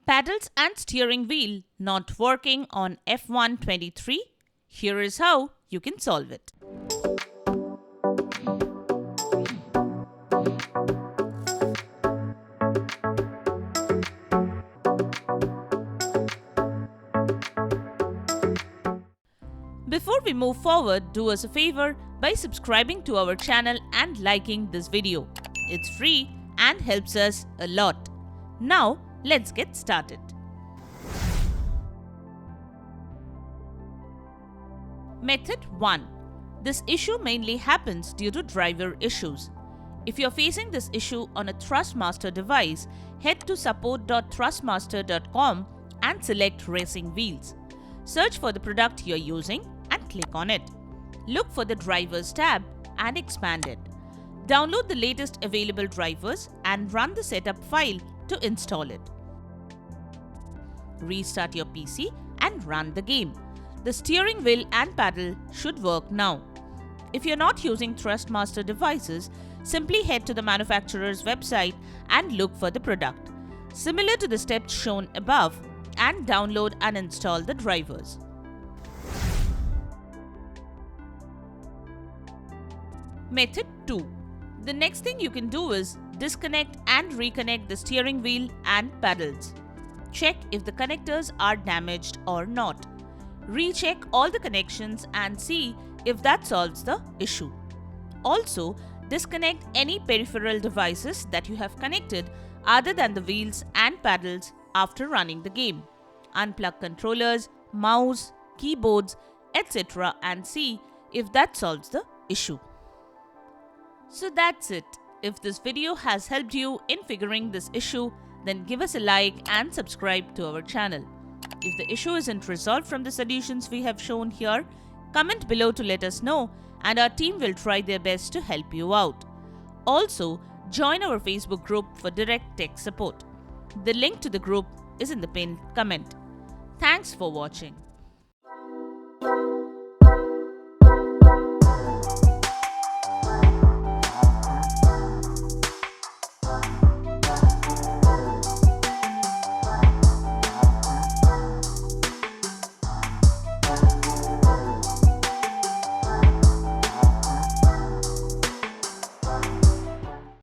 Paddles and steering wheel not working on F123. Here is how you can solve it. Before we move forward, do us a favor by subscribing to our channel and liking this video. It's free and helps us a lot. Now, let's get started. Method 1. This issue mainly happens due to driver issues. If you're facing this issue on a Thrustmaster device, head to support.thrustmaster.com and select Racing Wheels. Search for the product you're using and click on it. Look for the Drivers tab and expand it. Download the latest available drivers and run the setup file to install it. Restart your PC and run the game. The steering wheel and paddle should work now. If you're not using Thrustmaster devices, simply head to the manufacturer's website and look for the product, similar to the steps shown above, and download and install the drivers. Method 2. The next thing you can do is disconnect and reconnect the steering wheel and paddles. Check if the connectors are damaged or not. Recheck all the connections and see if that solves the issue. Also, disconnect any peripheral devices that you have connected other than the wheels and paddles after running the game. Unplug controllers, mouse, keyboards, etc. and see if that solves the issue. So that's it. If this video has helped you in figuring this issue, then give us a like and subscribe to our channel. If the issue isn't resolved from the solutions we have shown here, comment below to let us know and our team will try their best to help you out. Also, join our Facebook group for direct tech support. The link to the group is in the pinned comment. Thanks for watching.